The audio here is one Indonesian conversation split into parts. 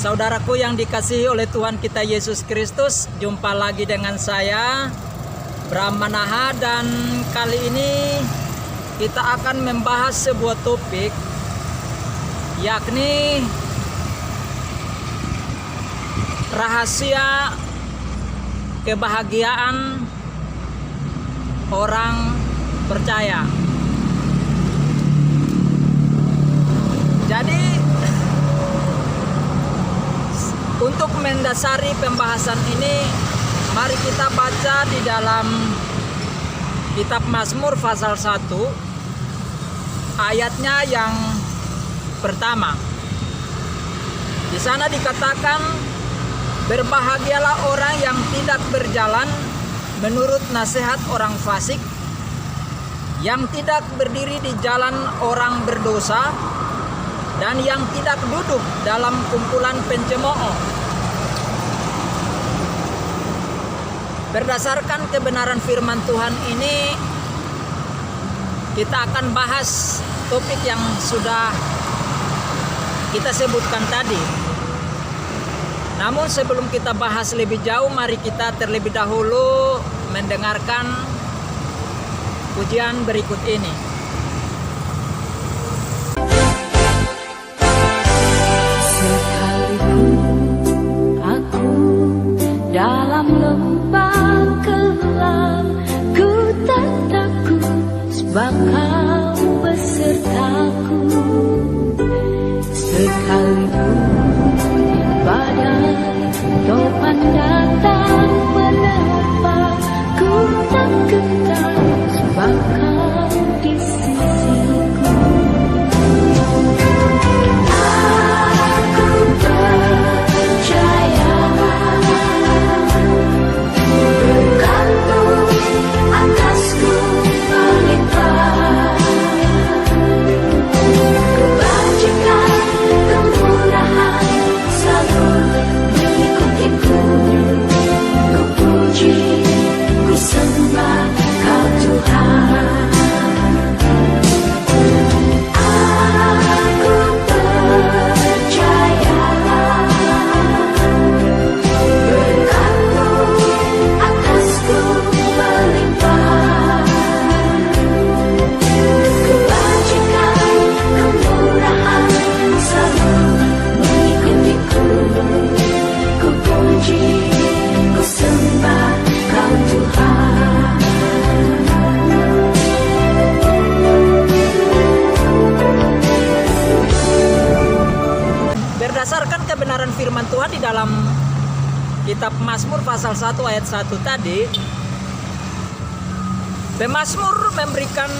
Saudaraku yang dikasihi oleh Tuhan kita Yesus Kristus, jumpa lagi dengan saya Bram Manaha, dan kali ini kita akan membahas sebuah topik, yakni rahasia kebahagiaan orang percaya. Jadi untuk mendasari pembahasan ini, mari kita baca di dalam kitab Mazmur pasal 1 ayatnya yang pertama. Di sana dikatakan, berbahagialah orang yang tidak berjalan menurut nasihat orang fasik, yang tidak berdiri di jalan orang berdosa, dan yang tidak duduk dalam kumpulan pencemooh. Berdasarkan kebenaran firman Tuhan ini, kita akan bahas topik yang sudah kita sebutkan tadi. Namun sebelum kita bahas lebih jauh, mari kita terlebih dahulu mendengarkan pujian berikut ini. Sekalipun aku dalam lembah gelap, ku tak takut sebab Kau besertaku. Sekalipun badai topan datang menerpa, ku tak gentar sebab Kau di sisiku. Aku percaya berkat-Mu atasku melimpah, kebajikan, kemurahan selalu mengikutiku. Ku puji, ku sembah Kau Tuhan. Aku percaya berkat-Mu atasku melimpah, kebajikan, kemurahan selalu mengikutiku. Ku puji, ku sembah Kau Tuhan. Berdasarkan kebenaran firman Tuhan di dalam kitab Mazmur pasal 1 ayat 1 tadi, pemazmur memberikan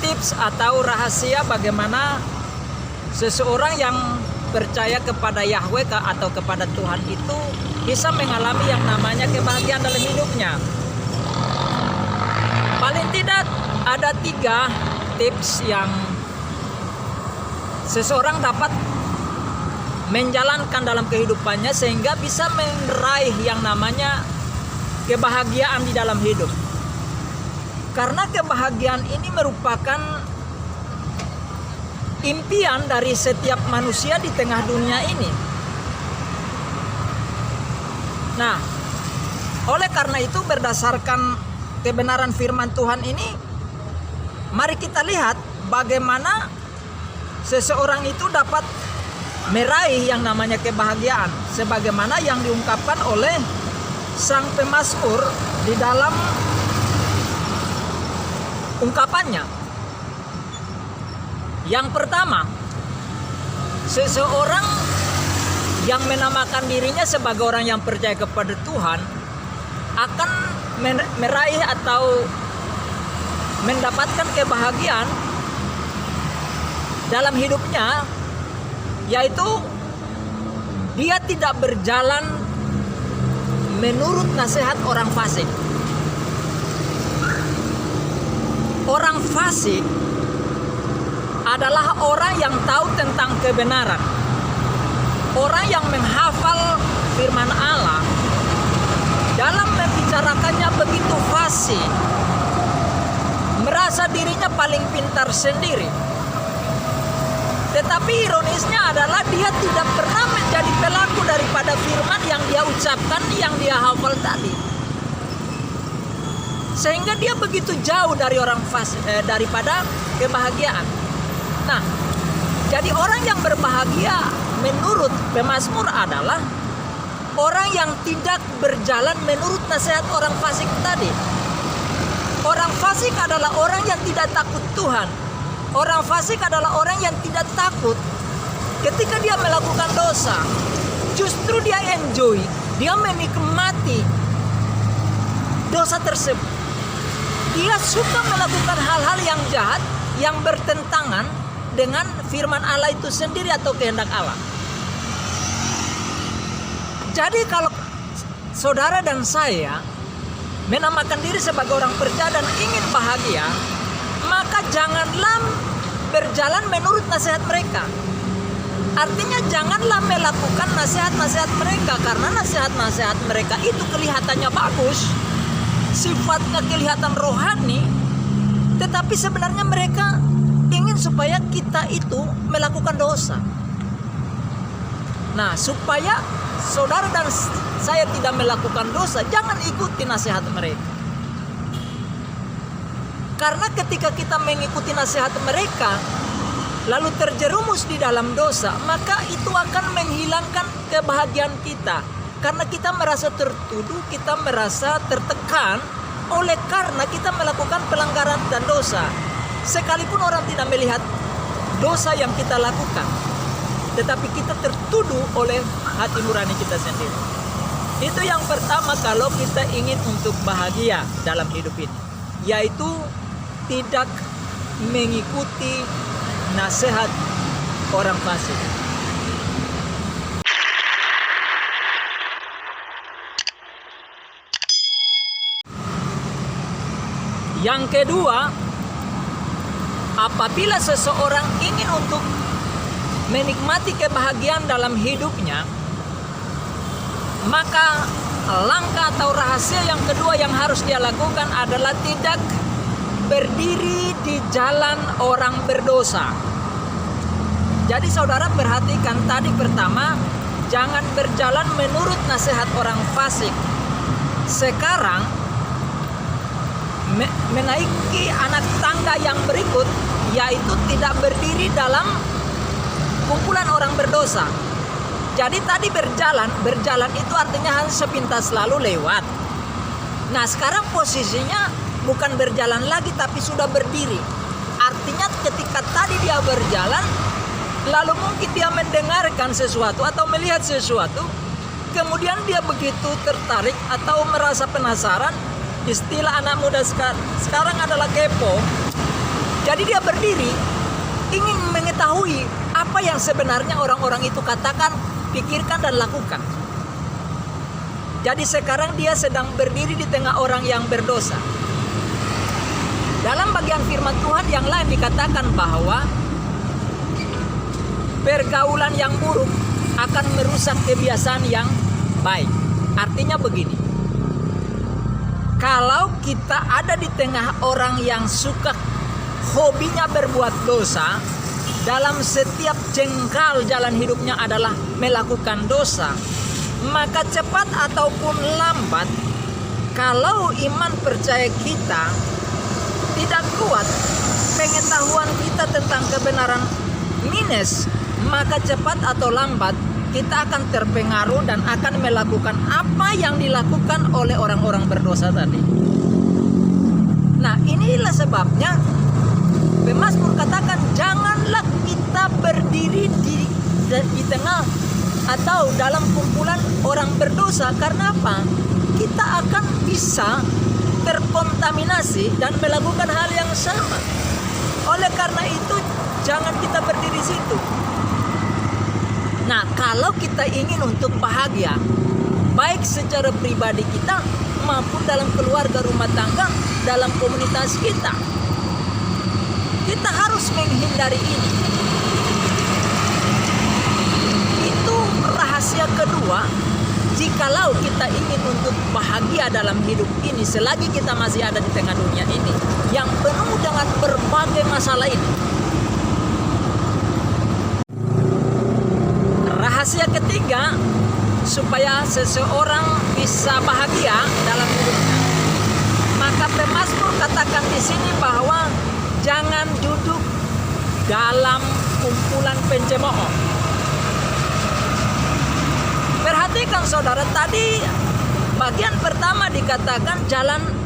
tips atau rahasia bagaimana seseorang yang percaya kepada Yahweh atau kepada Tuhan itu bisa mengalami yang namanya kebahagiaan dalam hidupnya. Paling tidak ada 3 tips yang seseorang dapat menjalankan dalam kehidupannya sehingga bisa meraih yang namanya kebahagiaan di dalam hidup. Karena kebahagiaan ini merupakan impian dari setiap manusia di tengah dunia ini. Nah, oleh karena itu berdasarkan kebenaran firman Tuhan ini, mari kita lihat bagaimana seseorang itu dapat meraih yang namanya kebahagiaan sebagaimana yang diungkapkan oleh sang pemazmur di dalam ungkapannya. Yang pertama, seseorang yang menamakan dirinya sebagai orang yang percaya kepada Tuhan akan meraih atau mendapatkan kebahagiaan dalam hidupnya, yaitu dia tidak berjalan menurut nasihat orang fasik. Orang fasik adalah orang yang tahu tentang kebenaran, orang yang menghafal firman Allah, dalam membicarakannya begitu fasih, merasa dirinya paling pintar sendiri. Tetapi ironisnya adalah dia tidak pernah menjadi pelaku daripada firman yang dia ucapkan, yang dia hafal tadi. Sehingga dia begitu jauh dari orang fasik, daripada kebahagiaan. Nah, jadi orang yang berbahagia menurut pemazmur adalah orang yang tidak berjalan menurut nasihat orang fasik tadi. Orang fasik adalah orang yang tidak takut Tuhan. Orang fasik adalah orang yang tidak takut ketika dia melakukan dosa. Justru dia enjoy, dia menikmati dosa tersebut. Dia suka melakukan hal-hal yang jahat, yang bertentangan dengan firman Allah itu sendiri atau kehendak Allah. Jadi kalau saudara dan saya menamakan diri sebagai orang percaya dan ingin bahagia, maka janganlah berjalan menurut nasihat mereka. Artinya janganlah melakukan nasihat-nasihat mereka, karena nasihat-nasihat mereka itu kelihatannya bagus, sifatnya kelihatan rohani, tetapi sebenarnya mereka ingin supaya kita itu melakukan dosa. Nah, supaya saudara dan saya tidak melakukan dosa, jangan ikuti nasihat mereka. Karena ketika kita mengikuti nasihat mereka, lalu terjerumus di dalam dosa, maka itu akan menghilangkan kebahagiaan kita. Karena kita merasa tertuduh, kita merasa tertekan oleh karena kita melakukan pelanggaran dan dosa. Sekalipun orang tidak melihat dosa yang kita lakukan, tetapi kita tertuduh oleh hati nurani kita sendiri. Itu yang pertama kalau kita ingin untuk bahagia dalam hidup ini, yaitu tidak mengikuti nasihat orang fasik. Yang kedua, apabila seseorang ingin untuk menikmati kebahagiaan dalam hidupnya, maka langkah atau rahasia yang kedua yang harus dia lakukan adalah tidak berdiri di jalan orang berdosa. Jadi saudara perhatikan tadi pertama, jangan berjalan menurut nasihat orang fasik. Sekarang menaiki anak tangga yang berikut, yaitu tidak berdiri dalam kumpulan orang berdosa. Jadi tadi berjalan itu artinya hanya sepintas lalu lewat. Nah, sekarang posisinya bukan berjalan lagi tapi sudah berdiri. Artinya ketika tadi dia berjalan, lalu mungkin dia mendengarkan sesuatu atau melihat sesuatu, kemudian dia begitu tertarik atau merasa penasaran. Istilah anak muda sekarang adalah kepo. Jadi dia berdiri, ingin mengetahui apa yang sebenarnya orang-orang itu katakan, pikirkan dan lakukan. Jadi sekarang dia sedang berdiri di tengah orang yang berdosa. Dalam bagian firman Tuhan yang lain dikatakan bahwa pergaulan yang buruk akan merusak kebiasaan yang baik. Artinya begini, kalau kita ada di tengah orang yang suka hobinya berbuat dosa, dalam setiap jengkal jalan hidupnya adalah melakukan dosa, maka cepat ataupun lambat, kalau iman percaya kita tidak kuat, pengetahuan kita tentang kebenaran minus, maka cepat atau lambat kita akan terpengaruh dan akan melakukan apa yang dilakukan oleh orang-orang berdosa tadi. Nah, inilah sebabnya pemazmur katakan janganlah kita berdiri di tengah atau dalam kumpulan orang berdosa. Karena apa? Kita akan bisa terkontaminasi dan melakukan hal yang sama. Oleh karena itu jangan kita berdiri situ. Nah, kalau kita ingin untuk bahagia, baik secara pribadi kita maupun dalam keluarga, rumah tangga, dalam komunitas kita, kita harus menghindari ini. Itu rahasia kedua. Jikalau kita ingin untuk bahagia dalam hidup ini, selagi kita masih ada di tengah dunia ini yang penuh dengan berbagai masalah ini. Rahasia ketiga supaya seseorang bisa bahagia dalam hidupnya, maka pemazmur katakan di sini bahwa jangan duduk dalam kumpulan pencemooh. Perhatikan saudara, tadi bagian pertama dikatakan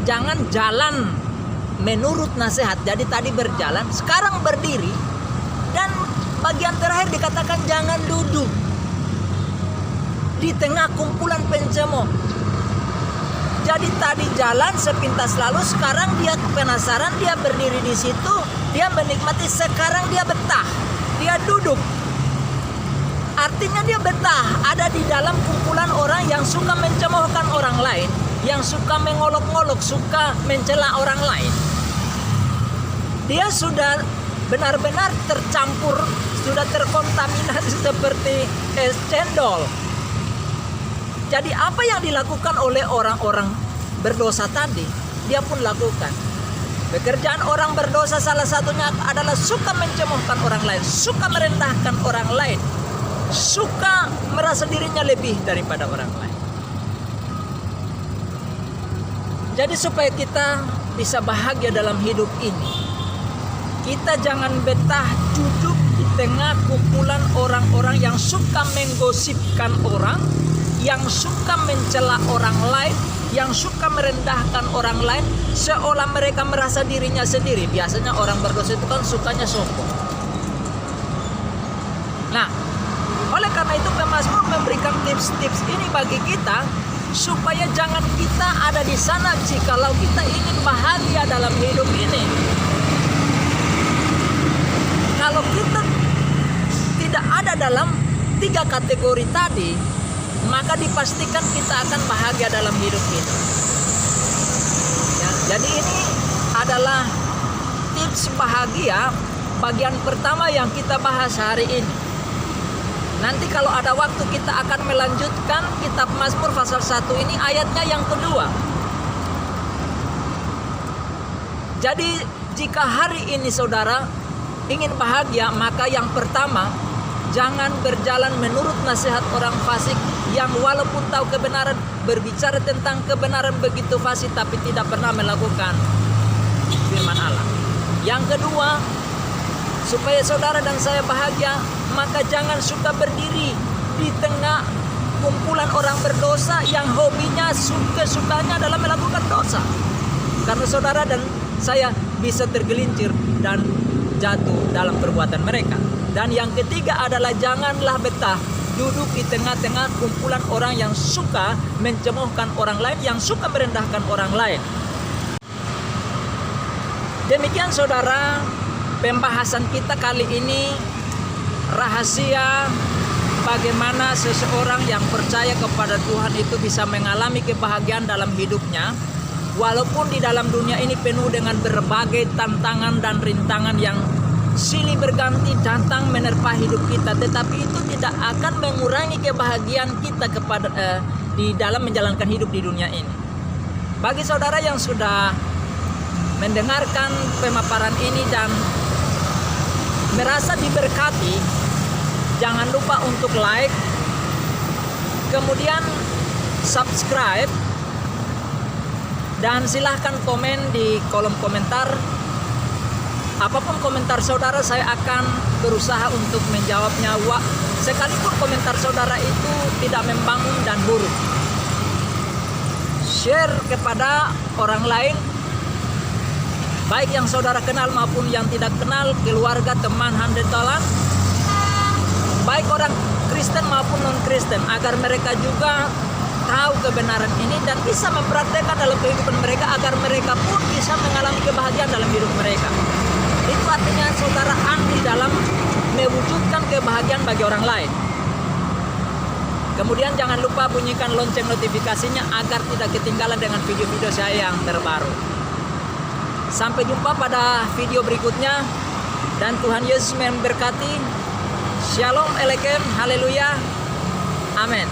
jangan jalan menurut nasihat. Jadi tadi berjalan, sekarang berdiri, dan bagian terakhir dikatakan jangan duduk di tengah kumpulan pencemooh. Jadi tadi jalan sepintas lalu, sekarang dia penasaran, dia berdiri di situ, dia menikmati, sekarang dia betah, dia duduk. Artinya dia betah ada di dalam kumpulan orang yang suka mencemoohkan orang lain, yang suka mengolok-ngolok, suka mencela orang lain. Dia sudah benar-benar tercampur, sudah terkontaminasi seperti es cendol. Jadi apa yang dilakukan oleh orang-orang berdosa tadi, dia pun lakukan. Pekerjaan orang berdosa salah satunya adalah suka mencemoohkan orang lain, suka merendahkan orang lain, suka merasa dirinya lebih daripada orang lain. Jadi supaya kita bisa bahagia dalam hidup ini, kita jangan betah duduk di tengah kumpulan orang-orang yang suka menggosipkan orang, yang suka mencela orang lain, yang suka merendahkan orang lain, seolah mereka merasa dirinya sendiri. Biasanya orang berdosa itu kan sukanya sombong. Nah, oleh karena itu pemazmur memberikan tips-tips ini bagi kita supaya jangan kita ada di sana jikalau kita ingin bahagia dalam hidup ini. Kalau kita tidak ada dalam 3 kategori tadi, maka dipastikan kita akan bahagia dalam hidup ini. Ya, jadi ini adalah tips bahagia bagian pertama yang kita bahas hari ini. Nanti kalau ada waktu kita akan melanjutkan kitab Mazmur pasal 1 ini ayatnya yang kedua. Jadi jika hari ini saudara ingin bahagia, maka yang pertama, jangan berjalan menurut nasihat orang fasik yang walaupun tahu kebenaran, berbicara tentang kebenaran begitu fasih tapi tidak pernah melakukan firman Allah. Yang kedua, supaya saudara dan saya bahagia, maka jangan suka berdiri di tengah kumpulan orang berdosa yang hobinya, sukanya adalah melakukan dosa. Karena saudara dan saya bisa tergelincir dan jatuh dalam perbuatan mereka. Dan yang ketiga adalah janganlah betah duduk di tengah-tengah kumpulan orang yang suka mencemoohkan orang lain, yang suka merendahkan orang lain. Demikian saudara, pembahasan kita kali ini, rahasia bagaimana seseorang yang percaya kepada Tuhan itu bisa mengalami kebahagiaan dalam hidupnya, walaupun di dalam dunia ini penuh dengan berbagai tantangan dan rintangan yang silih berganti datang menerpa hidup kita, tetapi itu tidak akan mengurangi kebahagiaan kita di dalam menjalankan hidup di dunia ini. Bagi saudara yang sudah mendengarkan pemaparan ini dan merasa diberkati, jangan lupa untuk like, kemudian subscribe, dan silahkan komen di kolom komentar. Apapun komentar saudara, saya akan berusaha untuk menjawabnya, sekalipun komentar saudara itu tidak membangun dan buruk. Share kepada orang lain, baik yang saudara kenal maupun yang tidak kenal, keluarga, teman, handetalan, baik orang Kristen maupun non-Kristen, agar mereka juga tahu kebenaran ini dan bisa mempraktekkan dalam kehidupan mereka, agar mereka pun bisa mengalami kebahagiaan dalam hidup mereka. Itu artinya saudara andil dalam mewujudkan kebahagiaan bagi orang lain. Kemudian jangan lupa bunyikan lonceng notifikasinya agar tidak ketinggalan dengan video-video saya yang terbaru. Sampai jumpa pada video berikutnya, dan Tuhan Yesus memberkati. Shalom Aleichem, haleluya, amin.